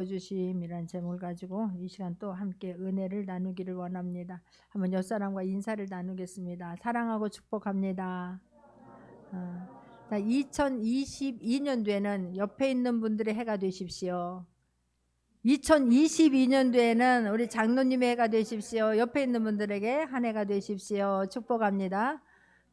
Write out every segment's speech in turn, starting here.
주심이란 제목을 가지고 이 시간 또 함께 은혜를 나누기를 원합니다. 한번 옆사람과 인사를 나누겠습니다. 사랑하고 축복합니다. 2022년도에는 옆에 있는 분들의 해가 되십시오. 2022년도에는 우리 장로님의 해가 되십시오. 옆에 있는 분들에게 한 해가 되십시오. 축복합니다.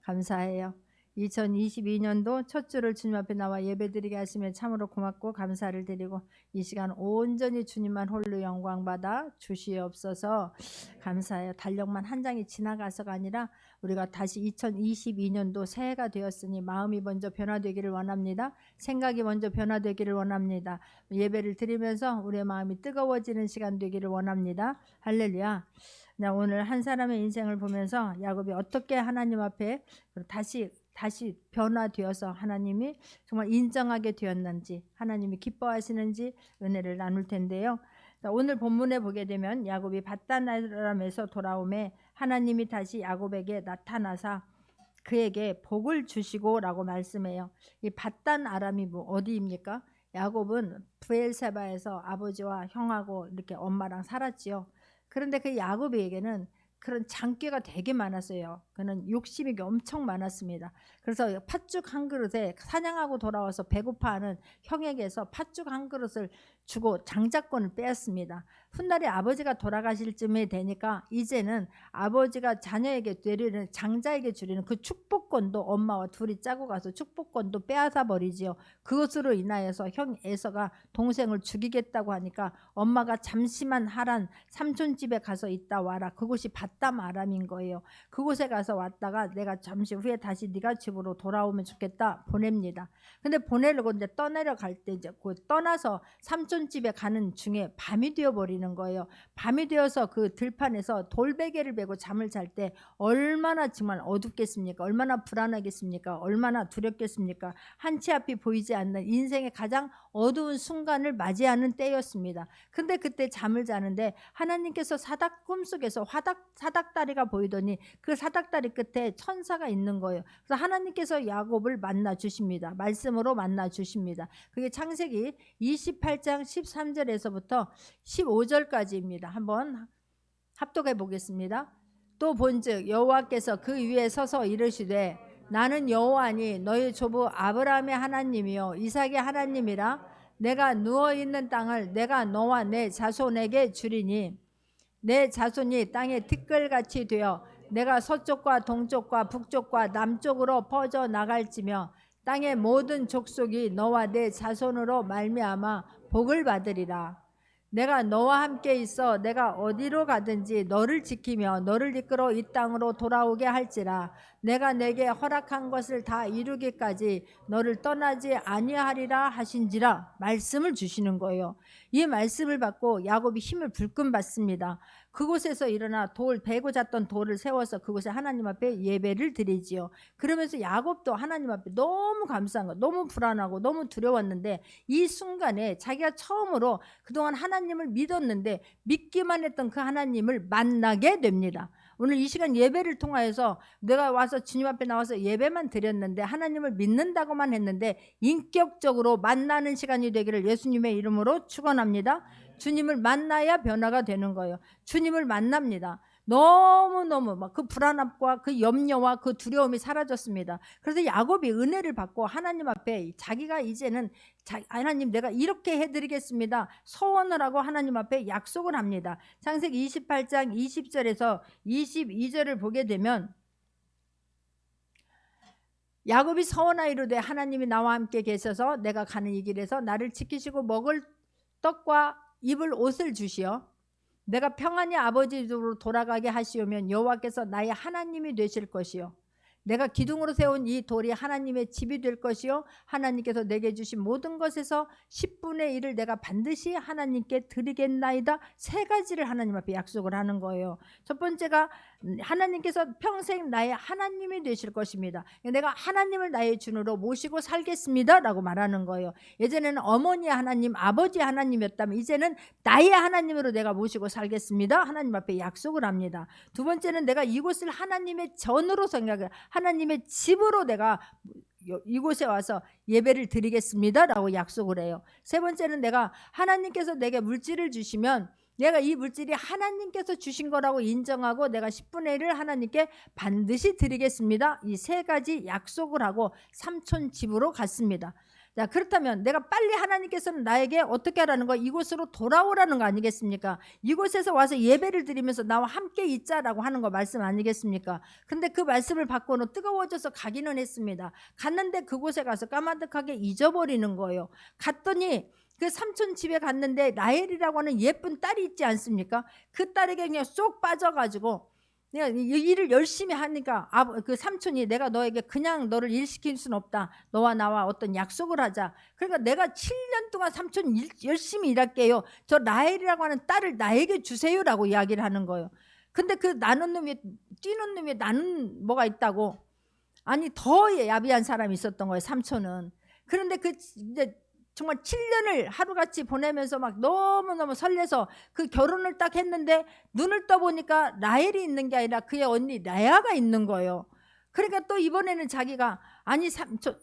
감사해요. 2022년도 첫 주를 주님 앞에 나와 예배드리게 하시면 참으로 고맙고 감사를 드리고 이 시간 온전히 주님만 홀로 영광받아 주시옵소서. 감사해요. 달력만 한 장이 지나가서가 아니라 우리가 다시 2022년도 새해가 되었으니 마음이 먼저 변화되기를 원합니다. 생각이 먼저 변화되기를 원합니다. 예배를 드리면서 우리의 마음이 뜨거워지는 시간 되기를 원합니다. 할렐루야. 오늘 한 사람의 인생을 보면서 야곱이 어떻게 하나님 앞에 다시 변화되어서 하나님이 정말 인정하게 되었는지, 하나님이 기뻐하시는지 은혜를 나눌 텐데요. 오늘 본문에 보게 되면 야곱이 밧단 아람에서 돌아오매 하나님이 다시 야곱에게 나타나사 그에게 복을 주시고 라고 말씀해요. 이 밧단 아람이 어디입니까? 야곱은 브엘세바에서 아버지와 형하고 이렇게 엄마랑 살았지요. 그런데 그 야곱에게는 그런 장기가 되게 많았어요. 그는 욕심이 엄청 많았습니다. 그래서 팥죽 한 그릇에 사냥하고 돌아와서 배고파하는 형에게서 팥죽 한 그릇을 주고 장자권을 빼앗습니다. 훗날에 아버지가 돌아가실 쯤에 되니까 이제는 아버지가 자녀에게 드리는, 장자에게 주리는 그 축복권도 엄마와 둘이 짜고 가서 축복권도 빼앗아 버리지요. 그것으로 인하여서 형 에서가 동생을 죽이겠다고 하니까 엄마가 잠시만 하란 삼촌집에 가서 있다 와라. 그곳이 밧담 아람인 거예요. 그곳에 가서 왔다가 내가 잠시 후에 다시 네가 집으로 돌아오면 좋겠다 보냅니다. 근데 보내려고 이제 떠내려갈 때 이제 떠나서 삼촌집에 가는 중에 밤이 되어 버리는 거예요. 밤이 되어서 그 들판에서 돌베개를 베고 잠을 잘 때 얼마나 정말 어둡겠습니까? 얼마나 불안하겠습니까? 얼마나 두렵겠습니까? 한치 앞이 보이지 않는 인생의 가장 어두운 순간을 맞이하는 때였습니다. 근데 그때 잠을 자는데 하나님께서 꿈속에서 사닥다리가 보이더니 그 사닥다리 끝에 천사가 있는 거예요. 그래서 하나님께서 야곱을 만나 주십니다. 말씀으로 만나 주십니다. 그게 창세기 28장 13절에서부터 15절까지입니다. 한번 합독해 보겠습니다. 또 본즉 여호와께서 그 위에 서서 이르시되 나는 여호와니 너희 조부 아브라함의 하나님이요 이삭의 하나님이라. 내가 누워있는 땅을 내가 너와 내 자손에게 주리니 내 자손이 땅에 티끌같이 되어 내가 서쪽과 동쪽과 북쪽과 남쪽으로 퍼져 나갈지며 땅의 모든 족속이 너와 내 자손으로 말미암아 복을 받으리라. 내가 너와 함께 있어 내가 어디로 가든지 너를 지키며 너를 이끌어 이 땅으로 돌아오게 할지라. 내가 내게 허락한 것을 다 이루기까지 너를 떠나지 아니하리라 하신지라. 말씀을 주시는 거예요. 이 말씀을 받고 야곱이 힘을 불끈 받습니다. 그곳에서 일어나 베고 잤던 돌을 세워서 그곳에 하나님 앞에 예배를 드리지요. 그러면서 야곱도 하나님 앞에 너무 감사한 거, 너무 불안하고 너무 두려웠는데 이 순간에 자기가 처음으로 그동안 하나님을 믿었는데 믿기만 했던 그 하나님을 만나게 됩니다. 오늘 이 시간 예배를 통하여서 내가 와서 주님 앞에 나와서 예배만 드렸는데 하나님을 믿는다고만 했는데 인격적으로 만나는 시간이 되기를 예수님의 이름으로 축원합니다. 주님을 만나야 변화가 되는 거예요. 주님을 만납니다. 너무너무 막 그 불안함과 그 염려와 그 두려움이 사라졌습니다. 그래서 야곱이 은혜를 받고 하나님 앞에 자기가 이제는 하나님 내가 이렇게 해드리겠습니다 서원을 하고 하나님 앞에 약속을 합니다. 창세기 28장 20절에서 22절을 보게 되면 야곱이 서원하이르되 하나님이 나와 함께 계셔서 내가 가는 이 길에서 나를 지키시고 먹을 떡과 입을 옷을 주시어 내가 평안히 아버지 집으로 돌아가게 하시오면 여호와께서 나의 하나님이 되실 것이요 내가 기둥으로 세운 이 돌이 하나님의 집이 될 것이요 하나님께서 내게 주신 모든 것에서 10분의 1을 내가 반드시 하나님께 드리겠나이다. 세 가지를 하나님 앞에 약속을 하는 거예요. 첫 번째가 하나님께서 평생 나의 하나님이 되실 것입니다. 내가 하나님을 나의 주로 모시고 살겠습니다 라고 말하는 거예요. 예전에는 어머니의 하나님, 아버지의 하나님이었다면 이제는 나의 하나님으로 내가 모시고 살겠습니다. 하나님 앞에 약속을 합니다. 두 번째는 내가 이곳을 하나님의 전으로 생각해 하나님의 집으로 내가 이곳에 와서 예배를 드리겠습니다라고 약속을 해요. 세 번째는 내가 하나님께서 내게 물질을 주시면 내가 이 물질이 하나님께서 주신 거라고 인정하고 내가 10분의 1을 하나님께 반드시 드리겠습니다. 이 세 가지 약속을 하고 삼촌 집으로 갔습니다. 자, 그렇다면 내가 빨리 하나님께서는 나에게 어떻게 하라는 거? 이곳으로 돌아오라는 거 아니겠습니까? 이곳에서 와서 예배를 드리면서 나와 함께 있자라고 하는 거 말씀 아니겠습니까? 근데 그 말씀을 받고는 뜨거워져서 가기는 했습니다. 갔는데 그곳에 가서 까마득하게 잊어버리는 거예요. 갔더니 그 삼촌 집에 갔는데 라헬이라고 하는 예쁜 딸이 있지 않습니까? 그 딸에게 그냥 쏙 빠져가지고 내가 일을 열심히 하니까 그 삼촌이 내가 너에게 그냥 너를 일시킬 수는 없다. 너와 나와 어떤 약속을 하자. 그러니까 내가 7년 동안 삼촌 열심히 일할게요. 저 라헬이라고 하는 딸을 나에게 주세요라고 이야기를 하는 거예요. 근데 그 나는 놈이 뛰는 놈이 나는 뭐가 있다고. 아니 더 야비한 사람이 있었던 거예요. 삼촌은. 그런데 그 이제 정말 7년을 하루같이 보내면서 막 너무너무 설레서 그 결혼을 딱 했는데 눈을 떠보니까 라헬이 있는 게 아니라 그의 언니 레아가 있는 거예요. 그러니까 또 이번에는 자기가 아니 삼촌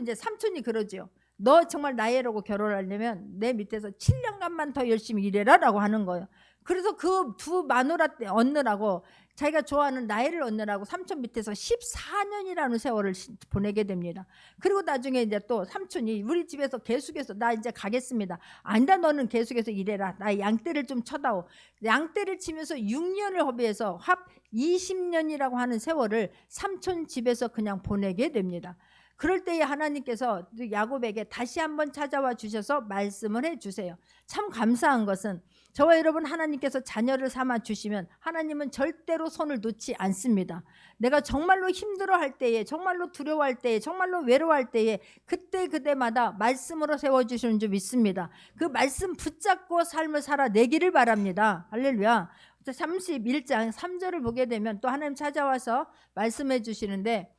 이제 삼촌이 그러죠. 너 정말 라헬하고 결혼하려면 내 밑에서 7년간만 더 열심히 일해라라고 하는 거예요. 그래서 그 두 마누라 때 얻느라고 자기가 좋아하는 라헬을 얻느라고 삼촌 밑에서 14년이라는 세월을 보내게 됩니다. 그리고 나중에 이제 또 삼촌이 우리 집에서 계속해서 나 이제 가겠습니다. 아니다 너는 계속해서 일해라. 나 양떼를 좀 쳐다오. 양떼를 치면서 6년을 허비해서 합 20년이라고 하는 세월을 삼촌 집에서 그냥 보내게 됩니다. 그럴 때에 하나님께서 야곱에게 다시 한번 찾아와 주셔서 말씀을 해주세요. 참 감사한 것은 저와 여러분 하나님께서 자녀를 삼아 주시면 하나님은 절대로 손을 놓지 않습니다. 내가 정말로 힘들어할 때에 정말로 두려워할 때에 정말로 외로워할 때에 그때마다 말씀으로 세워주시는 줄 믿습니다. 그 말씀 붙잡고 삶을 살아내기를 바랍니다. 할렐루야. 31장 3절을 보게 되면 또 하나님 찾아와서 말씀해 주시는데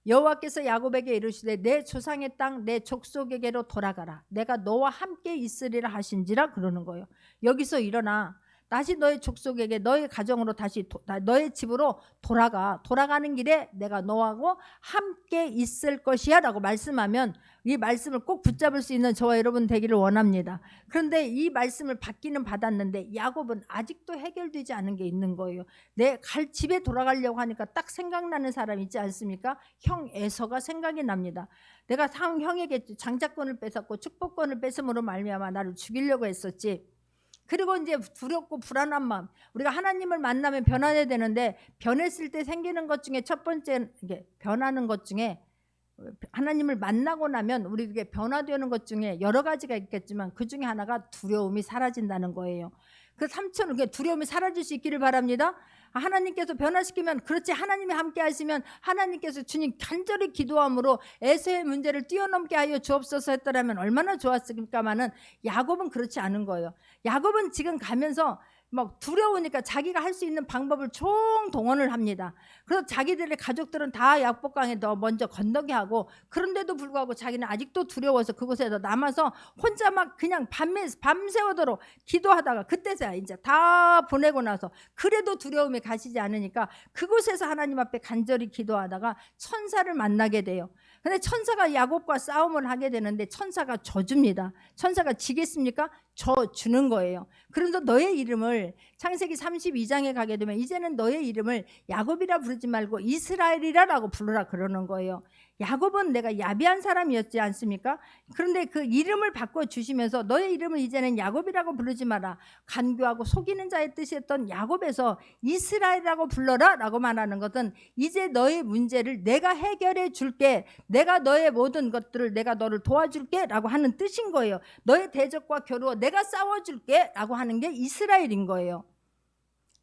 여호와께서 야곱에게 이르시되 내 조상의 땅 내 족속에게로 돌아가라. 내가 너와 함께 있으리라 하신지라 그러는 거예요. 여기서 일어나 다시 너의 족속에게 너의 가정으로 다시 너의 집으로 돌아가는 길에 내가 너하고 함께 있을 것이야 라고 말씀하면 이 말씀을 꼭 붙잡을 수 있는 저와 여러분 되기를 원합니다. 그런데 이 말씀을 받기는 받았는데 야곱은 아직도 해결되지 않은 게 있는 거예요. 내 집에 돌아가려고 하니까 딱 생각나는 사람 있지 않습니까? 형 에서가 생각이 납니다. 내가 형에게 장자권을 뺏었고 축복권을 뺏음으로 말미암아 나를 죽이려고 했었지. 그리고 이제 두렵고 불안한 마음, 우리가 하나님을 만나면 변화해야 되는데 변했을 때 생기는 것 중에 첫 번째 변하는 것 중에 하나님을 만나고 나면 우리에게 변화되는 것 중에 여러 가지가 있겠지만 그 중에 하나가 두려움이 사라진다는 거예요. 그 삼촌은 두려움이 사라질 수 있기를 바랍니다. 하나님께서 변화시키면 그렇지, 하나님이 함께 하시면 하나님께서 주님 간절히 기도함으로 에서의 문제를 뛰어넘게 하여 주옵소서 했더라면 얼마나 좋았을까마는 야곱은 그렇지 않은 거예요. 야곱은 지금 가면서 막 두려우니까 자기가 할 수 있는 방법을 총동원을 합니다. 그래서 자기들의 가족들은 다 약복강에 더 먼저 건너게 하고, 그런데도 불구하고 자기는 아직도 두려워서 그곳에서 남아서 혼자 막 그냥 밤새우도록 기도하다가 그때서야 이제 다 보내고 나서 그래도 두려움이 가시지 않으니까 그곳에서 하나님 앞에 간절히 기도하다가 천사를 만나게 돼요. 근데 천사가 야곱과 싸움을 하게 되는데 천사가 져줍니다. 천사가 지겠습니까? 져주는 거예요. 그래서 너의 이름을 창세기 32장에 가게 되면 이제는 너의 이름을 야곱이라 부르지 말고 이스라엘이라고 부르라 그러는 거예요. 야곱은 내가 야비한 사람이었지 않습니까? 그런데 그 이름을 바꿔주시면서 너의 이름을 이제는 야곱이라고 부르지 마라. 간교하고 속이는 자의 뜻이었던 야곱에서 이스라엘이라고 불러라 라고 말하는 것은 이제 너의 문제를 내가 해결해 줄게, 내가 너의 모든 것들을 내가 너를 도와줄게 라고 하는 뜻인 거예요. 너의 대적과 겨루어 내가 싸워줄게 라고 하는 게 이스라엘인 거예요.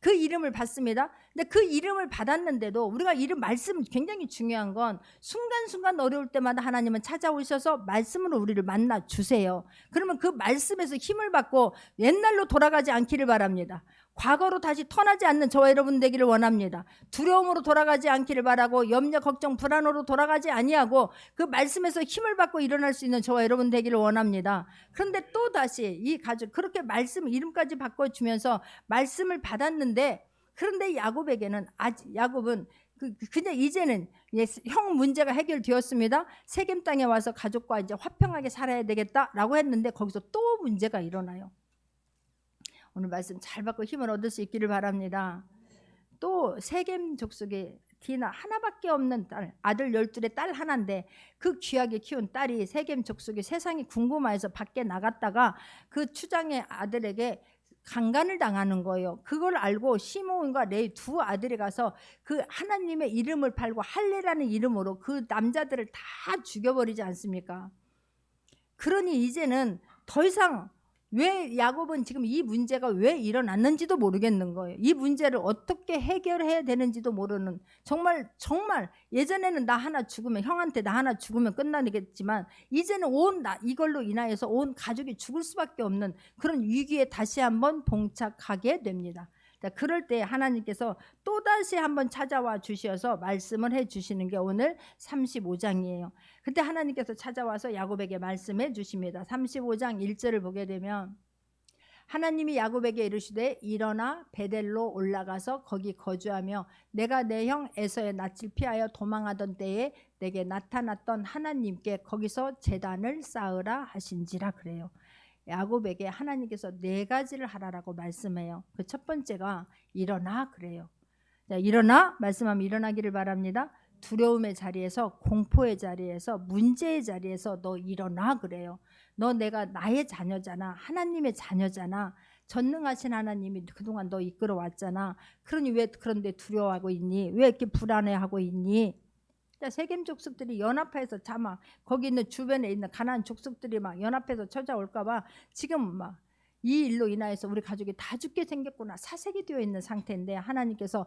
그 이름을 받습니다. 근데 그 이름을 받았는데도 우리가 이름 말씀 굉장히 중요한 건 순간순간 어려울 때마다 하나님은 찾아오셔서 말씀으로 우리를 만나 주세요. 그러면 그 말씀에서 힘을 받고 옛날로 돌아가지 않기를 바랍니다. 과거로 다시 터나지 않는 저와 여러분 되기를 원합니다. 두려움으로 돌아가지 않기를 바라고 염려, 걱정, 불안으로 돌아가지 아니하고 그 말씀에서 힘을 받고 일어날 수 있는 저와 여러분 되기를 원합니다. 그런데 또 다시 이 가족 그렇게 말씀 이름까지 바꿔주면서 말씀을 받았는데, 그런데 야곱은 그냥 이제는 형 문제가 해결되었습니다. 세겜 땅에 와서 가족과 이제 화평하게 살아야 되겠다라고 했는데 거기서 또 문제가 일어나요. 오늘 말씀 잘 받고 힘을 얻을 수 있기를 바랍니다. 또 세겜 족속에 디나 하나밖에 없는 딸, 아들 12에 딸 하나인데 그 귀하게 키운 딸이 세겜 족속에 세상이 궁금해서 밖에 나갔다가 그 추장의 아들에게 강간을 당하는 거예요. 그걸 알고 시므온과 레위 두 아들이 가서 그 하나님의 이름을 팔고 할례라는 이름으로 그 남자들을 다 죽여버리지 않습니까? 그러니 이제는 더 이상 왜 야곱은 지금 이 문제가 왜 일어났는지도 모르겠는 거예요. 이 문제를 어떻게 해결해야 되는지도 모르는, 정말 예전에는 나 하나 죽으면, 형한테 나 하나 죽으면 끝나겠지만 이제는 이걸로 인하여서 온 가족이 죽을 수밖에 없는 그런 위기에 다시 한번 봉착하게 됩니다. 그럴 때 하나님께서 또다시 한번 찾아와 주셔서 말씀을 해 주시는 게 오늘 35장이에요. 그때 하나님께서 찾아와서 야곱에게 말씀해 주십니다. 35장 1절을 보게 되면 하나님이 야곱에게 이르시되 일어나 베델로 올라가서 거기 거주하며 내가 내 형 에서의 낯을 피하여 도망하던 때에 내게 나타났던 하나님께 거기서 제단을 쌓으라 하신지라 그래요. 야곱에게 하나님께서 4가지를 하라라고 말씀해요. 그 첫 번째가 일어나 그래요. 자, 일어나 말씀하면 일어나기를 바랍니다. 두려움의 자리에서, 공포의 자리에서, 문제의 자리에서 너 일어나 그래요. 너 내가 나의 자녀잖아. 하나님의 자녀잖아. 전능하신 하나님이 그동안 너 이끌어 왔잖아. 그러니 왜 그런데 두려워하고 있니? 왜 이렇게 불안해하고 있니? 세겜 족속들이 연합해서 자막 거기 있는 주변에 있는 가나안 족속들이 막 연합해서 찾아올까봐 지금 막 이 일로 인하여서 우리 가족이 다 죽게 생겼구나 사색이 되어 있는 상태인데 하나님께서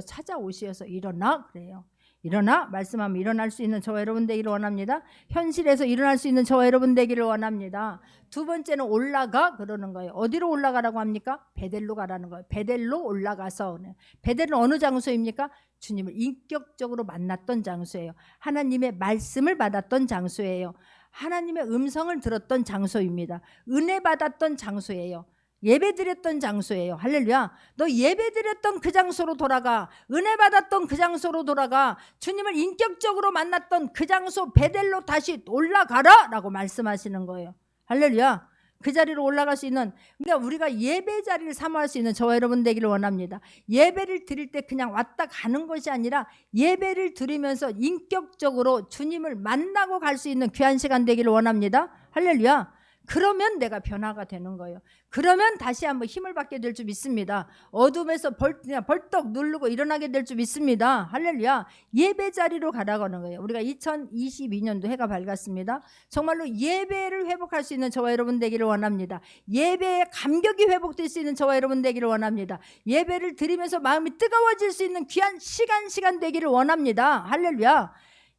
찾아오시어서 일어나 그래요. 일어나 말씀하면 일어날 수 있는 저와 여러분 되기를 원합니다. 현실에서 일어날 수 있는 저와 여러분 되기를 원합니다. 두 번째는 올라가 그러는 거예요. 어디로 올라가라고 합니까? 베델로 가라는 거예요. 베델로 올라가서. 베델은 어느 장소입니까? 주님을 인격적으로 만났던 장소예요. 하나님의 말씀을 받았던 장소예요. 하나님의 음성을 들었던 장소입니다. 은혜 받았던 장소예요. 예배드렸던 장소예요. 할렐루야. 너 예배드렸던 그 장소로 돌아가. 은혜 받았던 그 장소로 돌아가. 주님을 인격적으로 만났던 그 장소 베델로 다시 올라가라 라고 말씀하시는 거예요. 할렐루야. 그 자리로 올라갈 수 있는, 그러니까 우리가 예배 자리를 사모할 수 있는 저와 여러분 되기를 원합니다. 예배를 드릴 때 그냥 왔다 가는 것이 아니라 예배를 드리면서 인격적으로 주님을 만나고 갈 수 있는 귀한 시간 되기를 원합니다. 할렐루야. 그러면 내가 변화가 되는 거예요. 그러면 다시 한번 힘을 받게 될 줄 믿습니다. 어둠에서 벌떡 누르고 일어나게 될 줄 믿습니다. 할렐루야. 예배 자리로 가라고 하는 거예요. 우리가 2022년도 해가 밝았습니다. 정말로 예배를 회복할 수 있는 저와 여러분 되기를 원합니다. 예배의 감격이 회복될 수 있는 저와 여러분 되기를 원합니다. 예배를 드리면서 마음이 뜨거워질 수 있는 귀한 시간 되기를 원합니다. 할렐루야.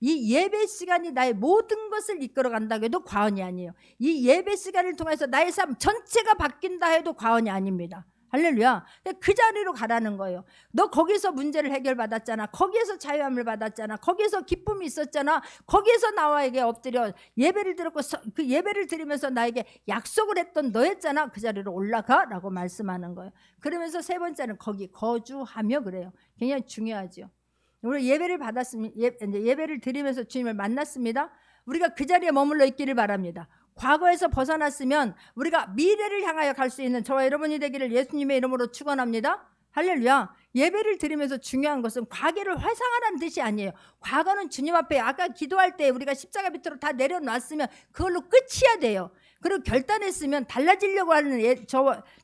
이 예배 시간이 나의 모든 것을 이끌어 간다고 해도 과언이 아니에요. 이 예배 시간을 통해서 나의 삶 전체가 바뀐다 해도 과언이 아닙니다. 할렐루야. 그 자리로 가라는 거예요. 너 거기서 문제를 해결받았잖아. 거기에서 자유함을 받았잖아. 거기에서 기쁨이 있었잖아. 거기에서 나와에게 엎드려 예배를 드렸고 그 예배를 드리면서 나에게 약속을 했던 너였잖아. 그 자리로 올라가라고 말씀하는 거예요. 그러면서 세 번째는 거기 거주하며 그래요. 굉장히 중요하죠. 우리 예배를 받았습니다. 예배를 드리면서 주님을 만났습니다. 우리가 그 자리에 머물러 있기를 바랍니다. 과거에서 벗어났으면 우리가 미래를 향하여 갈 수 있는 저와 여러분이 되기를 예수님의 이름으로 축원합니다. 할렐루야. 예배를 드리면서 중요한 것은 과거를 회상하라는 뜻이 아니에요. 과거는 주님 앞에 아까 기도할 때 우리가 십자가 밑으로 다 내려놨으면 그걸로 끝이야 돼요. 그리고 결단했으면 달라지려고 하는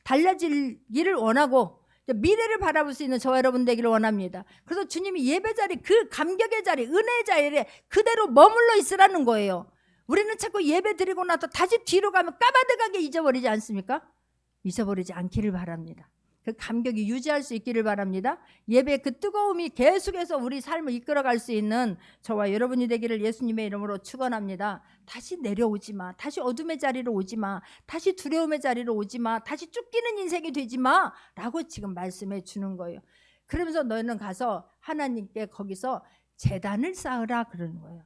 달라지기를 원하고 미래를 바라볼 수 있는 저와 여러분 되기를 원합니다. 그래서 주님이 예배 자리, 그 감격의 자리, 은혜의 자리에 그대로 머물러 있으라는 거예요. 우리는 자꾸 예배 드리고 나서 다시 뒤로 가면 까마득하게 잊어버리지 않습니까? 잊어버리지 않기를 바랍니다. 그 감격이 유지할 수 있기를 바랍니다. 예배의 그 뜨거움이 계속해서 우리 삶을 이끌어갈 수 있는 저와 여러분이 되기를 예수님의 이름으로 축원합니다. 다시 내려오지 마. 다시 어둠의 자리로 오지 마. 다시 두려움의 자리로 오지 마. 다시 쫓기는 인생이 되지 마. 라고 지금 말씀해 주는 거예요. 그러면서 너는 가서 하나님께 거기서 제단을 쌓으라 그러는 거예요.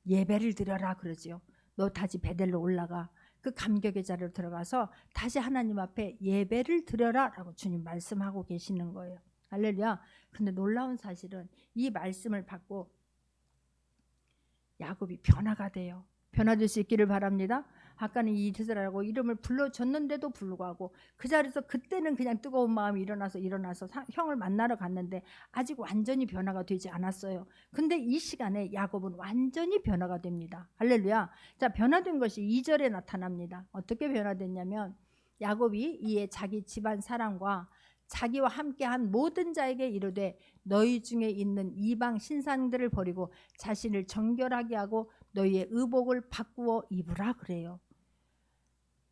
예배를 드려라 그러지요. 너 다시 베델로 올라가. 그 감격의 자리로 들어가서 다시 하나님 앞에 예배를 드려라 라고 주님 말씀하고 계시는 거예요. 할렐루야. 근데 놀라운 사실은 이 말씀을 받고 야곱이 변화가 돼요. 변화될 수 있기를 바랍니다. 아까는 이스라엘이라고 이름을 불러줬는데도 불구하고 그 자리에서 그때는 그냥 뜨거운 마음이 일어나서 형을 만나러 갔는데 아직 완전히 변화가 되지 않았어요. 근데 이 시간에 야곱은 완전히 변화가 됩니다. 할렐루야. 자, 변화된 것이 2절에 나타납니다. 어떻게 변화됐냐면 야곱이 이에 자기 집안 사람과 자기와 함께한 모든 자에게 이르되 너희 중에 있는 이방 신상들을 버리고 자신을 정결하게 하고 너희의 의복을 바꾸어 입으라 그래요.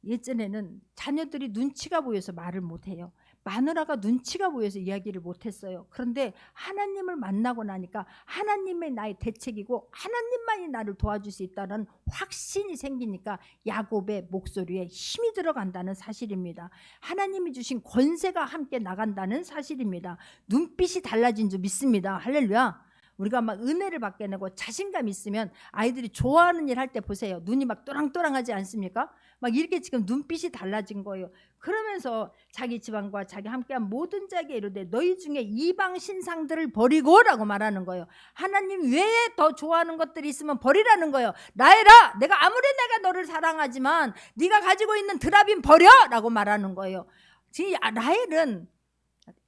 예전에는 자녀들이 눈치가 보여서 말을 못해요. 마누라가 눈치가 보여서 이야기를 못했어요. 그런데 하나님을 만나고 나니까 하나님의 나의 대책이고 하나님만이 나를 도와줄 수 있다는 확신이 생기니까 야곱의 목소리에 힘이 들어간다는 사실입니다. 하나님이 주신 권세가 함께 나간다는 사실입니다. 눈빛이 달라진 줄 믿습니다. 할렐루야. 우리가 막 은혜를 받게 되고 자신감 있으면 아이들이 좋아하는 일 할 때 보세요. 눈이 막 또랑또랑하지 않습니까? 막 이렇게 지금 눈빛이 달라진 거예요. 그러면서 자기 집안과 자기 함께한 모든 자에게 이르되 너희 중에 이방 신상들을 버리고 라고 말하는 거예요. 하나님 외에 더 좋아하는 것들이 있으면 버리라는 거예요. 라헬아, 내가 아무리 내가 너를 사랑하지만 네가 가지고 있는 드라빔 버려 라고 말하는 거예요. 지금 라헬은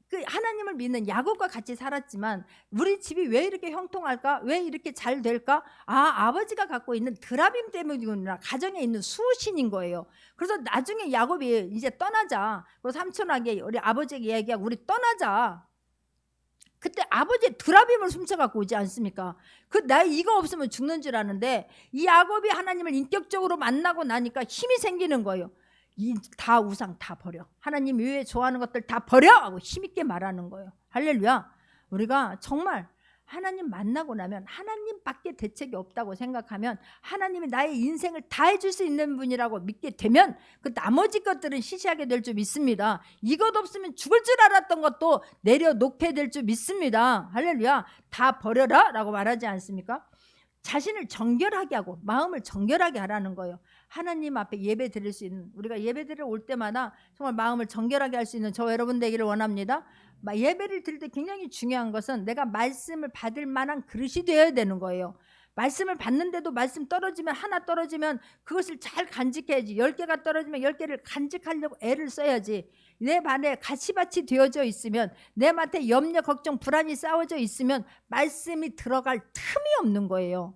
그 하나님을 믿는 야곱과 같이 살았지만 우리 집이 왜 이렇게 형통할까? 왜 이렇게 잘 될까? 아버지가 갖고 있는 드라빔 때문이구나. 가정에 있는 수신인 거예요. 그래서 나중에 야곱이 이제 떠나자. 그 삼촌에게 우리 아버지에게 얘기하고 우리 떠나자. 그때 아버지의 드라빔을 훔쳐갖고 오지 않습니까? 나 이거 없으면 죽는 줄 아는데 이 야곱이 하나님을 인격적으로 만나고 나니까 힘이 생기는 거예요. 다 우상 다 버려. 하나님 외에 좋아하는 것들 다 버려 하고 힘있게 말하는 거예요. 할렐루야. 우리가 정말 하나님 만나고 나면 하나님밖에 대책이 없다고 생각하면 하나님이 나의 인생을 다 해줄 수 있는 분이라고 믿게 되면 그 나머지 것들은 시시하게 될 줄 믿습니다. 이것 없으면 죽을 줄 알았던 것도 내려놓게 될 줄 믿습니다. 할렐루야. 다 버려라 라고 말하지 않습니까? 자신을 정결하게 하고 마음을 정결하게 하라는 거예요. 하나님 앞에 예배 드릴 수 있는, 우리가 예배 드리러 올 때마다 정말 마음을 정결하게 할 수 있는 저 여러분 되기를 원합니다. 예배를 드릴 때 굉장히 중요한 것은 내가 말씀을 받을 만한 그릇이 되어야 되는 거예요. 말씀을 받는데도 말씀 떨어지면 하나 떨어지면 그것을 잘 간직해야지. 10개가 떨어지면 10개를 간직하려고 애를 써야지. 내 반에 가시밭이 되어져 있으면, 내 밭에 염려, 걱정, 불안이 쌓여져 있으면 말씀이 들어갈 틈이 없는 거예요.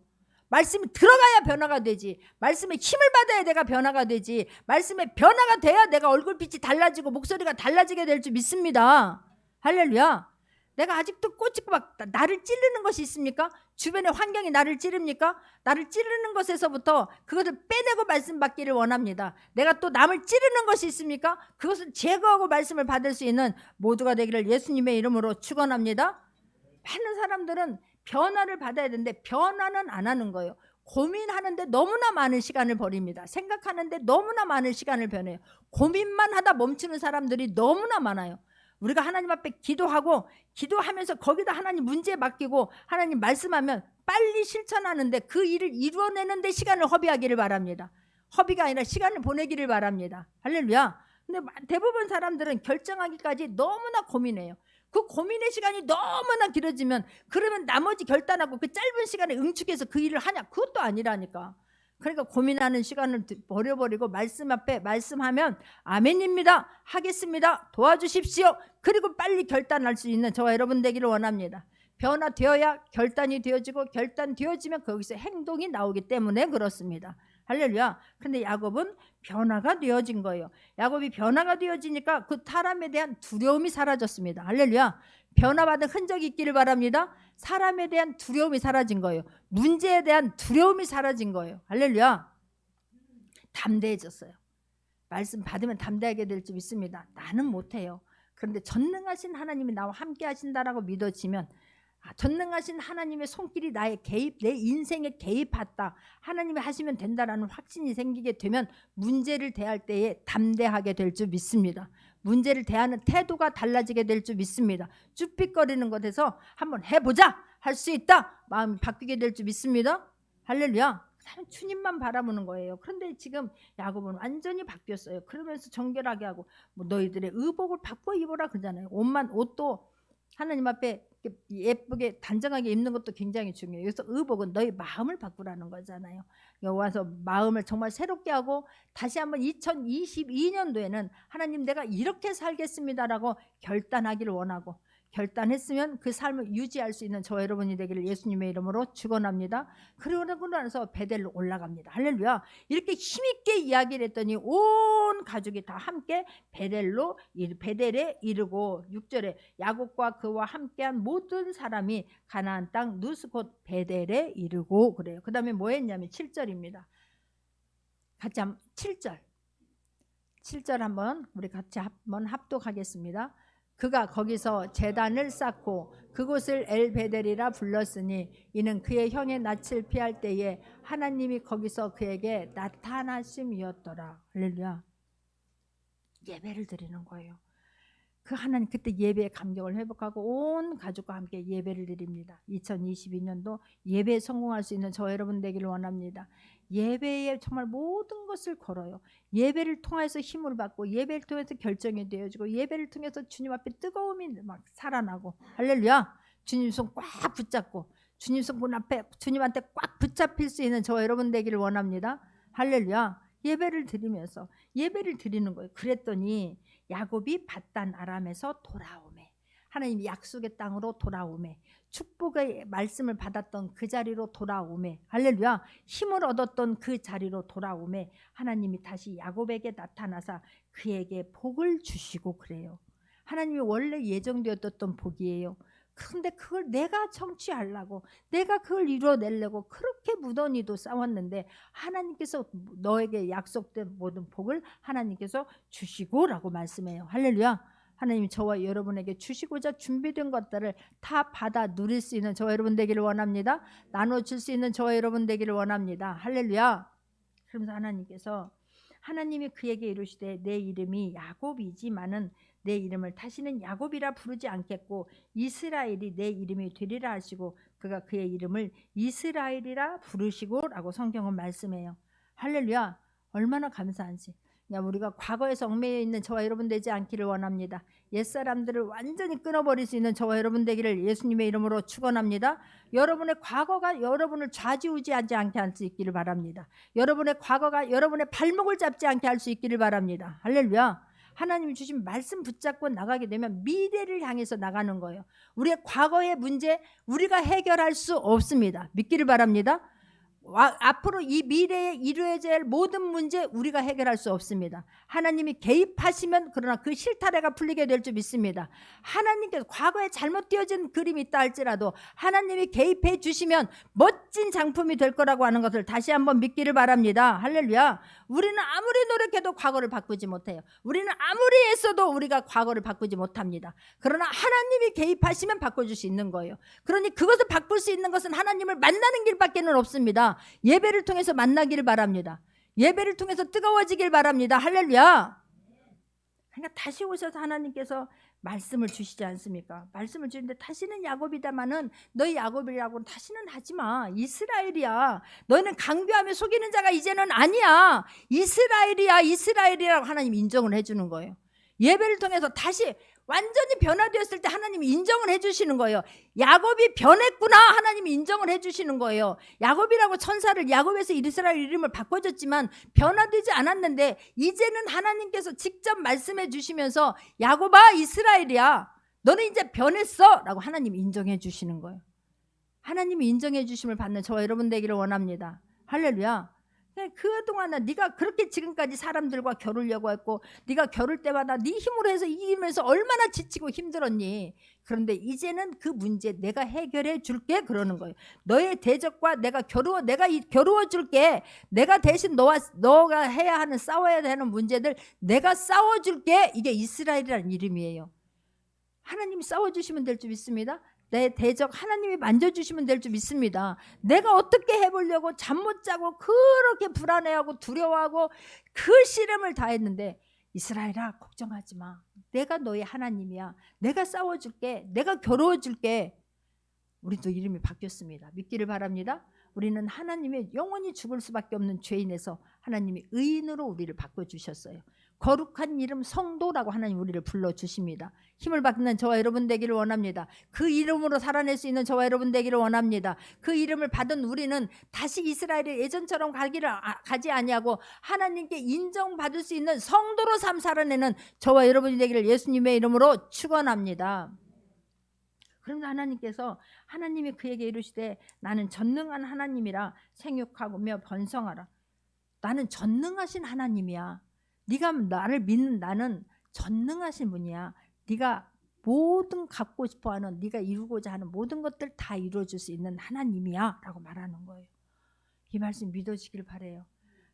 말씀이 들어가야 변화가 되지. 말씀에 힘을 받아야 내가 변화가 되지. 말씀에 변화가 돼야 내가 얼굴빛이 달라지고 목소리가 달라지게 될 줄 믿습니다. 할렐루야. 내가 아직도 꼬치고 막 나를 찌르는 것이 있습니까? 주변의 환경이 나를 찌릅니까? 나를 찌르는 것에서부터 그것을 빼내고 말씀 받기를 원합니다. 내가 또 남을 찌르는 것이 있습니까? 그것을 제거하고 말씀을 받을 수 있는 모두가 되기를 예수님의 이름으로 축원합니다. 많은 사람들은 변화를 받아야 되는데 변화는 안 하는 거예요. 고민하는데 너무나 많은 시간을 버립니다. 생각하는데 너무나 많은 시간을 보내요. 고민만 하다 멈추는 사람들이 너무나 많아요. 우리가 하나님 앞에 기도하면서 거기다 하나님 문제 맡기고 하나님 말씀하면 빨리 실천하는데 그 일을 이루어내는데 시간을 허비하기를 바랍니다. 허비가 아니라 시간을 보내기를 바랍니다. 할렐루야. 근데 대부분 사람들은 결정하기까지 너무나 고민해요. 그 고민의 시간이 너무나 길어지면 그러면 나머지 결단하고 그 짧은 시간에 응축해서 그 일을 하냐? 그것도 아니라니까. 그러니까 고민하는 시간을 버려버리고 말씀 앞에 말씀하면 아멘입니다. 하겠습니다. 도와주십시오. 그리고 빨리 결단할 수 있는 저와 여러분 되기를 원합니다. 변화되어야 결단이 되어지고 결단되어지면 거기서 행동이 나오기 때문에 그렇습니다. 할렐루야. 근데 야곱은 변화가 되어진 거예요. 야곱이 변화가 되어지니까 그 사람에 대한 두려움이 사라졌습니다. 할렐루야. 변화받은 흔적이 있기를 바랍니다. 사람에 대한 두려움이 사라진 거예요. 문제에 대한 두려움이 사라진 거예요. 할렐루야. 담대해졌어요. 말씀 받으면 담대하게 될 줄 믿습니다. 나는 못해요. 그런데 전능하신 하나님이 나와 함께 하신다라고 믿어지면 전능하신 하나님의 손길이 내 인생에 개입했다. 하나님이 하시면 된다라는 확신이 생기게 되면 문제를 대할 때에 담대하게 될 줄 믿습니다. 문제를 대하는 태도가 달라지게 될 줄 믿습니다. 쭈삣거리는 것에서 한번 해보자, 할 수 있다, 마음이 바뀌게 될 줄 믿습니다. 할렐루야. 주님만 바라보는 거예요. 그런데 지금 야곱은 완전히 바뀌었어요. 그러면서 정결하게 하고 너희들의 의복을 바꿔 입어라 그러잖아요. 옷도 하나님 앞에 예쁘게 단정하게 입는 것도 굉장히 중요해요. 그래서 의복은 너희 마음을 바꾸라는 거잖아요. 여기 와서 마음을 정말 새롭게 하고 다시 한번 2022년도에는 하나님 내가 이렇게 살겠습니다라고 결단하기를 원하고, 결단했으면 그 삶을 유지할 수 있는 저 여러분이 되기를 예수님의 이름으로 축원합니다. 그러고 나서 베델로 올라갑니다. 할렐루야. 이렇게 힘있게 이야기를 했더니 온 가족이 다 함께 베델에 이르고 6절에 야곱과 그와 함께한 모든 사람이 가나안 땅 누스 곧 베델에 이르고 그래요. 그 다음에 뭐 했냐면 7절입니다. 같이 한번 7절 한번 우리 같이 한번 합독하겠습니다. 그가 거기서 제단을 쌓고 그곳을 엘베델이라 불렀으니 이는 그의 형의 낯을 피할 때에 하나님이 거기서 그에게 나타나심이었더라. 할렐루야. 예배를 드리는 거예요. 그 하나님 그때 예배의 감격을 회복하고 온 가족과 함께 예배를 드립니다. 2022년도 예배에 성공할 수 있는 저 여러분 되기를 원합니다. 예배에 정말 모든 것을 걸어요. 예배를 통해서 힘을 받고 예배를 통해서 결정이 되어지고 예배를 통해서 주님 앞에 뜨거움이 막 살아나고 할렐루야. 주님 손 꽉 붙잡고 주님 손 앞에 주님한테 꽉 붙잡힐 수 있는 저 여러분 되기를 원합니다. 할렐루야. 예배를 드리면서 예배를 드리는 거예요. 그랬더니 야곱이 밧단 아람에서 돌아오매, 하나님 약속의 땅으로 돌아오매, 축복의 말씀을 받았던 그 자리로 돌아오매, 할렐루야. 힘을 얻었던 그 자리로 돌아오매 하나님이 다시 야곱에게 나타나사 그에게 복을 주시고 그래요. 하나님이 원래 예정되었던 복이에요. 근데 그걸 내가 성취하려고 내가 그걸 이루어내려고 그렇게 무던히도 싸웠는데 하나님께서 너에게 약속된 모든 복을 하나님께서 주시고라고 말씀해요. 할렐루야. 하나님이 저와 여러분에게 주시고자 준비된 것들을 다 받아 누릴 수 있는 저와 여러분 되기를 원합니다. 나눠줄 수 있는 저와 여러분 되기를 원합니다. 할렐루야. 그러면서 하나님이 그에게 이르시되 내 이름이 야곱이지만은 내 이름을 다시는 야곱이라 부르지 않겠고 이스라엘이 내 이름이 되리라 하시고 그가 그의 이름을 이스라엘이라 부르시고라고 성경은 말씀해요. 할렐루야. 얼마나 감사한지. 우리가 과거에서 얽매여 있는 저와 여러분 되지 않기를 원합니다. 옛사람들을 완전히 끊어버릴 수 있는 저와 여러분 되기를 예수님의 이름으로 축원합니다. 여러분의 과거가 여러분을 좌지우지하지 않게 할 수 있기를 바랍니다. 여러분의 과거가 여러분의 발목을 잡지 않게 할 수 있기를 바랍니다. 할렐루야. 하나님이 주신 말씀 붙잡고 나가게 되면 미래를 향해서 나가는 거예요. 우리의 과거의 문제 우리가 해결할 수 없습니다. 믿기를 바랍니다. 앞으로 이 미래에 이루어져야 할 모든 문제 우리가 해결할 수 없습니다. 하나님이 개입하시면 그러나 그 실타래가 풀리게 될 줄 믿습니다. 하나님께서 과거에 잘못되어진 그림이 있다 할지라도 하나님이 개입해 주시면 멋진 장품이 될 거라고 하는 것을 다시 한번 믿기를 바랍니다. 할렐루야. 우리는 아무리 노력해도 과거를 바꾸지 못해요. 우리는 아무리 애써도 우리가 과거를 바꾸지 못합니다. 그러나 하나님이 개입하시면 바꿔줄 수 있는 거예요. 그러니 그것을 바꿀 수 있는 것은 하나님을 만나는 길밖에는 없습니다. 예배를 통해서 만나기를 바랍니다. 예배를 통해서 뜨거워지길 바랍니다. 할렐루야. 그러니까 다시 오셔서 하나님께서 말씀을 주시지 않습니까? 말씀을 주는데 다시는 야곱이다마는 너희 야곱이라고 다시는 하지마. 이스라엘이야. 너희는 강교하며 속이는 자가 이제는 아니야. 이스라엘이야. 이스라엘이라고 하나님 인정을 해주는 거예요. 예배를 통해서 다시 완전히 변화되었을 때 하나님이 인정을 해주시는 거예요. 야곱이 변했구나 하나님이 인정을 해주시는 거예요. 야곱이라고 천사를 야곱에서 이스라엘 이름을 바꿔줬지만 변화되지 않았는데 이제는 하나님께서 직접 말씀해 주시면서 야곱아 이스라엘이야 너는 이제 변했어 라고 하나님이 인정해 주시는 거예요. 하나님이 인정해 주심을 받는 저와 여러분 되기를 원합니다. 할렐루야. 그동안은 네가 그렇게 지금까지 사람들과 겨루려고 했고 네가 겨룰 때마다 네 힘으로 해서 이기면서 얼마나 지치고 힘들었니. 그런데 이제는 그 문제 내가 해결해 줄게 그러는 거예요. 너의 대적과 내가 겨루어 줄게. 내가 대신 너가 해야 하는 싸워야 되는 문제들 내가 싸워 줄게. 이게 이스라엘이라는 이름이에요. 하나님이 싸워 주시면 될 줄 믿습니다. 내 대적 하나님이 만져주시면 될 줄 믿습니다. 내가 어떻게 해보려고 잠 못 자고 그렇게 불안해하고 두려워하고 그 씨름을 다 했는데 이스라엘아 걱정하지 마. 내가 너의 하나님이야. 내가 싸워줄게. 내가 겨루어줄게. 우리도 이름이 바뀌었습니다. 믿기를 바랍니다. 우리는 하나님의 영원히 죽을 수밖에 없는 죄인에서 하나님이 의인으로 우리를 바꿔주셨어요. 거룩한 이름 성도라고 하나님 우리를 불러주십니다. 힘을 받는 저와 여러분 되기를 원합니다. 그 이름으로 살아낼 수 있는 저와 여러분 되기를 원합니다. 그 이름을 받은 우리는 다시 이스라엘의 예전처럼 가지 아니하고 하나님께 인정받을 수 있는 성도로 삶 살아내는 저와 여러분이 되기를 예수님의 이름으로 축원합니다. 그런데 하나님께서 하나님이 그에게 이르시되 나는 전능한 하나님이라 생육하며 번성하라. 나는 전능하신 하나님이야. 네가 나를 믿는 나는 전능하신 분이야. 네가 모든 갖고 싶어하는 네가 이루고자 하는 모든 것들 다 이루어줄 수 있는 하나님이야 라고 말하는 거예요. 이 말씀 믿어지길 바라요.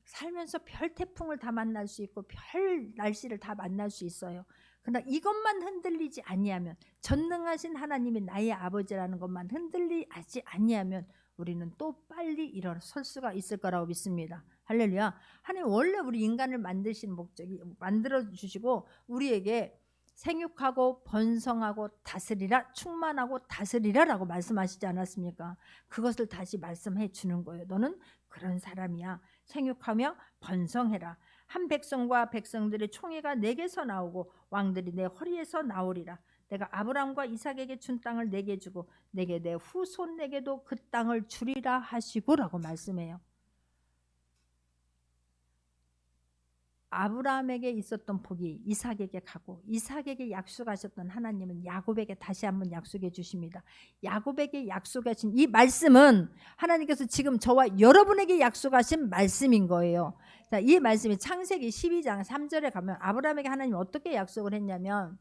살면서 별 태풍을 다 만날 수 있고 별 날씨를 다 만날 수 있어요. 그러나 이것만 흔들리지 아니하면, 전능하신 하나님이 나의 아버지라는 것만 흔들리지 아니하면 우리는 또 빨리 일어설 수가 있을 거라고 믿습니다. 할렐루야. 하나님 원래 우리 인간을 만드신 목적이 만들어주시고 우리에게 생육하고 번성하고 다스리라, 충만하고 다스리라 라고 말씀하시지 않았습니까? 그것을 다시 말씀해 주는 거예요. 너는 그런 사람이야. 생육하며 번성해라. 한 백성과 백성들의 총회가 내게서 나오고 왕들이 내 허리에서 나오리라. 내가 아브라함과 이삭에게 준 땅을 내게 주고 내게 내 후손에게도 그 땅을 주리라 하시고 라고 말씀해요. 아브라함에게 있었던 복이 이삭에게 가고 이삭에게 약속하셨던 하나님은 야곱에게 다시 한번 약속해 주십니다. 야곱에게 약속하신 이 말씀은 하나님께서 지금 저와 여러분에게 약속하신 말씀인 거예요. 자, 이 말씀이 창세기 12장 3절에 가면 아브라함에게 하나님이 어떻게 약속을 했냐면,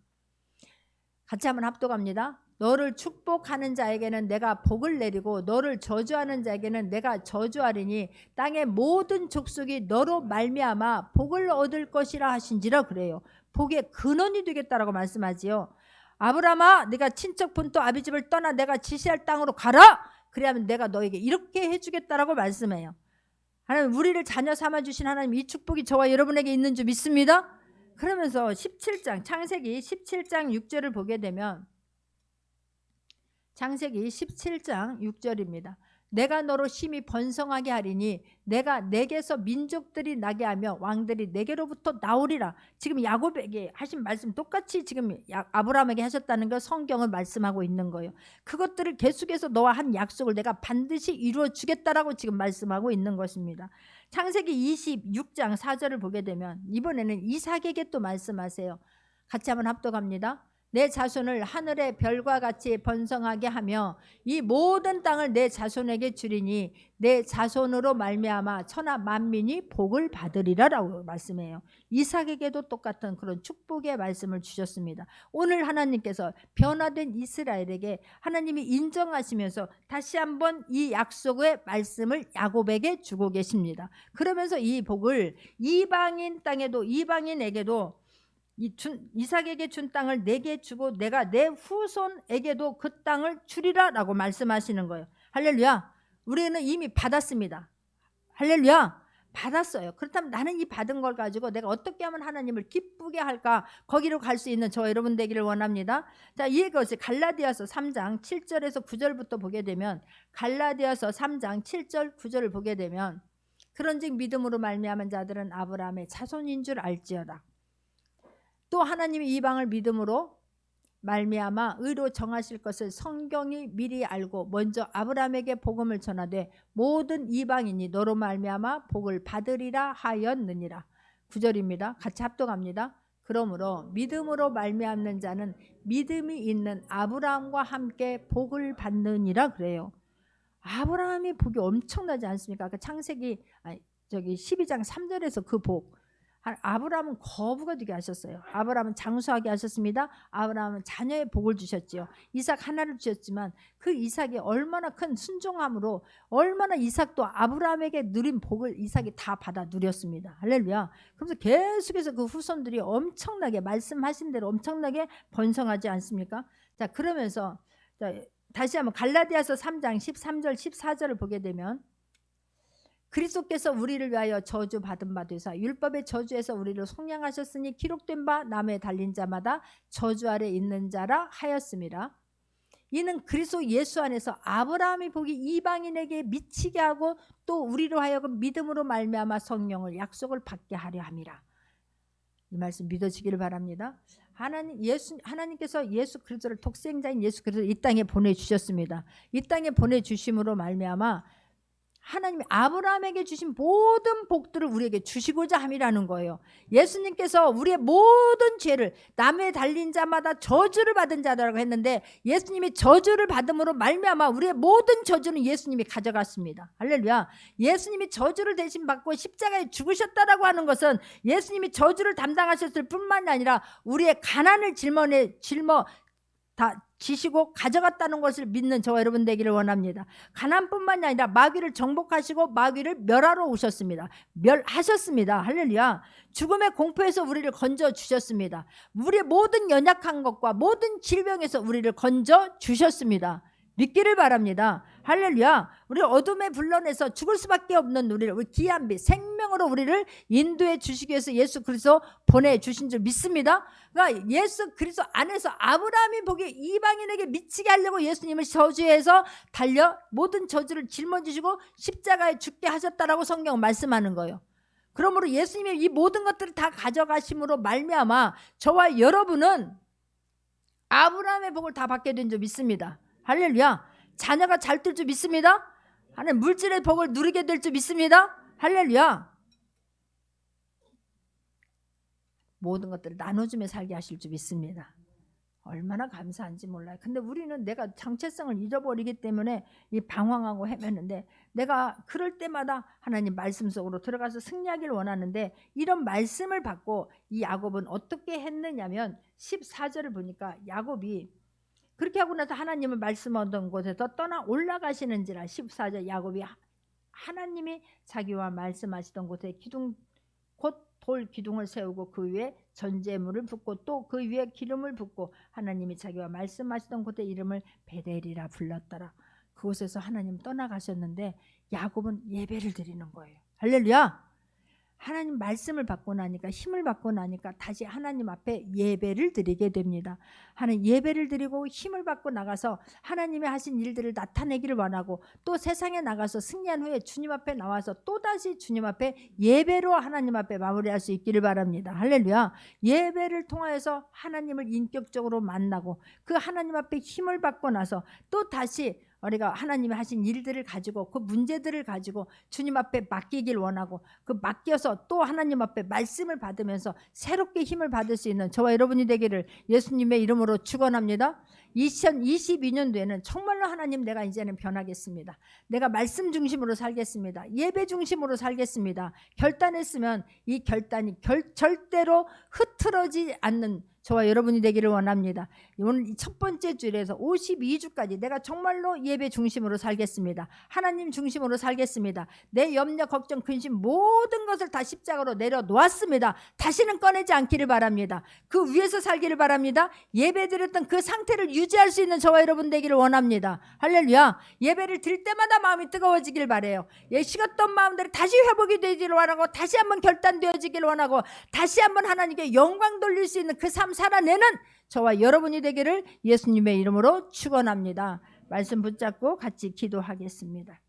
같이 한번 합독합니다. 너를 축복하는 자에게는 내가 복을 내리고 너를 저주하는 자에게는 내가 저주하리니 땅의 모든 족속이 너로 말미암아 복을 얻을 것이라 하신지라. 그래요. 복의 근원이 되겠다라고 말씀하지요. 아브라함아, 네가 친척 본토 아비집을 떠나 내가 지시할 땅으로 가라. 그래야면 내가 너에게 이렇게 해주겠다라고 말씀해요. 하나님, 우리를 자녀 삼아주신 하나님, 이 축복이 저와 여러분에게 있는 줄 믿습니다. 그러면서 17장 창세기 17장 6절을 보게 되면, 창세기 17장 6절입니다. 내가 너로 심히 번성하게 하리니 내가 내게서 민족들이 나게 하며 왕들이 내게로부터 나오리라. 지금 야곱에게 하신 말씀 똑같이 지금 아브라함에게 하셨다는 걸 성경을 말씀하고 있는 거예요. 그것들을 계속해서 너와 한 약속을 내가 반드시 이루어 주겠다라고 지금 말씀하고 있는 것입니다. 창세기 26장 4절을 보게 되면 이번에는 이삭에게 또 말씀하세요. 같이 한번 합독합니다. 내 자손을 하늘의 별과 같이 번성하게 하며 이 모든 땅을 내 자손에게 주리니 내 자손으로 말미암아 천하 만민이 복을 받으리라라고 말씀해요. 이삭에게도 똑같은 그런 축복의 말씀을 주셨습니다. 오늘 하나님께서 변화된 이스라엘에게 하나님이 인정하시면서 다시 한번 이 약속의 말씀을 야곱에게 주고 계십니다. 그러면서 이 복을 이방인 땅에도, 이방인에게도 이삭에게 준 땅을 내게 주고 내가 내 후손에게도 그 땅을 주리라 라고 말씀하시는 거예요. 할렐루야. 우리는 이미 받았습니다. 할렐루야. 받았어요. 그렇다면 나는 이 받은 걸 가지고 내가 어떻게 하면 하나님을 기쁘게 할까, 거기로 갈 수 있는 저 여러분 되기를 원합니다. 자, 이것을 갈라디아서 3장 7절에서 9절부터 보게 되면, 갈라디아서 3장 7절 9절을 보게 되면, 그런즉 믿음으로 말미암은 자들은 아브라함의 자손인 줄 알지어다. 또 하나님이 이방을 믿음으로 말미암아 의로 정하실 것을 성경이 미리 알고 먼저 아브라함에게 복음을 전하되 모든 이방인이 너로 말미암아 복을 받으리라 하였느니라. 9절입니다. 같이 합독합니다. 그러므로 믿음으로 말미암는 자는 믿음이 있는 아브라함과 함께 복을 받느니라. 그래요. 아브라함이 복이 엄청나지 않습니까? 창세기 12장 3절에서 그 복, 아브라함은 거부가 되게 하셨어요. 아브라함은 장수하게 하셨습니다. 아브라함은 자녀의 복을 주셨지요. 이삭 하나를 주셨지만 그 이삭이 얼마나 큰 순종함으로, 얼마나 이삭도 아브라함에게 누린 복을 이삭이 다 받아 누렸습니다. 할렐루야. 그래서 계속해서 그 후손들이 엄청나게 말씀하신 대로 엄청나게 번성하지 않습니까? 자, 그러면서 다시 한번 갈라디아서 3장 13절 14절을 보게 되면, 그리스도께서 우리를 위하여 저주 받은 바 되사 율법의 저주에서 우리를 속량하셨으니 기록된 바 남에 달린 자마다 저주 아래 있는 자라 하였습니다. 이는 그리스도 예수 안에서 아브라함의 복이 이방인에게 미치게 하고 또 우리로 하여금 믿음으로 말미암아 성령을 약속을 받게 하려 함이라. 이 말씀 믿어지기를 바랍니다. 하나님께서 예수 그리스도를 독생자인 예수 그리스도를 이 땅에 보내주셨습니다. 이 땅에 보내주심으로 말미암아 하나님이 아브라함에게 주신 모든 복들을 우리에게 주시고자 함이라는 거예요. 예수님께서 우리의 모든 죄를 나무에 달린 자마다 저주를 받은 자라고 했는데 예수님이 저주를 받음으로 말미암아 우리의 모든 저주는 예수님이 가져갔습니다. 할렐루야. 예수님이 저주를 대신 받고 십자가에 죽으셨다라고 하는 것은 예수님이 저주를 담당하셨을 뿐만이 아니라 우리의 가난을 다 지시고 가져갔다는 것을 믿는 저와 여러분 되기를 원합니다. 가난뿐만이 아니라 마귀를 정복하시고 마귀를 멸하러 오셨습니다. 멸하셨습니다. 할렐루야. 죽음의 공포에서 우리를 건져 주셨습니다. 우리의 모든 연약한 것과 모든 질병에서 우리를 건져 주셨습니다. 믿기를 바랍니다. 할렐루야. 우리 어둠에 불러내서 죽을 수밖에 없는 우리 귀한 빛 생명으로 우리를 인도해 주시기 위해서 예수 그리스도 보내주신 줄 믿습니다. 그러니까 예수 그리스도 안에서 아브라함이 보기에 이방인에게 미치게 하려고 예수님을 저주해서 달려 모든 저주를 짊어지시고 십자가에 죽게 하셨다라고 성경은 말씀하는 거예요. 그러므로 예수님이 이 모든 것들을 다 가져가심으로 말미암아 저와 여러분은 아브라함의 복을 다 받게 된 줄 믿습니다. 할렐루야. 자녀가 잘 될 줄 믿습니다. 하나님 물질의 복을 누리게 될 줄 믿습니다. 할렐루야. 모든 것들을 나눠주며 살게 하실 줄 믿습니다. 얼마나 감사한지 몰라요. 근데 우리는 내가 정체성을 잃어버리기 때문에 이 방황하고 헤매는데 내가 그럴 때마다 하나님 말씀 속으로 들어가서 승리하기를 원하는데 이런 말씀을 받고 이 야곱은 어떻게 했느냐면 14절을 보니까 야곱이 그렇게 하고 나서 하나님을 말씀하던 곳에서 떠나 올라가시는지라 14절 야곱이 하나님이 자기와 말씀하시던 곳에 기둥 곧 돌 기둥을 세우고 그 위에 전제물을 붓고 또 그 위에 기름을 붓고 하나님이 자기와 말씀하시던 곳에 이름을 베델이라 불렀더라. 그곳에서 하나님 떠나가셨는데 야곱은 예배를 드리는 거예요. 할렐루야. 하나님 말씀을 받고 나니까 힘을 받고 나니까 다시 하나님 앞에 예배를 드리게 됩니다. 하나님 예배를 드리고 힘을 받고 나가서 하나님이 하신 일들을 나타내기를 원하고 또 세상에 나가서 승리한 후에 주님 앞에 나와서 또다시 주님 앞에 예배로 하나님 앞에 마무리할 수 있기를 바랍니다. 할렐루야. 예배를 통하여서 하나님을 인격적으로 만나고 그 하나님 앞에 힘을 받고 나서 또 다시 우리가 하나님이 하신 일들을 가지고 그 문제들을 가지고 주님 앞에 맡기길 원하고 그 맡겨서 또 하나님 앞에 말씀을 받으면서 새롭게 힘을 받을 수 있는 저와 여러분이 되기를 예수님의 이름으로 축원합니다. 2022년도에는 정말로 하나님 내가 이제는 변하겠습니다. 내가 말씀 중심으로 살겠습니다. 예배 중심으로 살겠습니다. 결단했으면 이 결단이 절대로 흐트러지지 않는 저와 여러분이 되기를 원합니다. 오늘 첫 번째 주일에서 52주까지 내가 정말로 예배 중심으로 살겠습니다. 하나님 중심으로 살겠습니다. 내 염려, 걱정, 근심 모든 것을 다 십자가로 내려놓았습니다. 다시는 꺼내지 않기를 바랍니다. 그 위에서 살기를 바랍니다. 예배 드렸던 그 상태를 유지할 수 있는 저와 여러분 되기를 원합니다. 할렐루야. 예배를 드릴 때마다 마음이 뜨거워지길 바라요. 식었던 마음들이 다시 회복이 되기를 원하고 다시 한번 결단되어지기를 원하고 다시 한번 하나님께 영광 돌릴 수 있는 그 삶 살아내는 저와 여러분이 되기를 예수님의 이름으로 축원합니다. 말씀 붙잡고 같이 기도하겠습니다.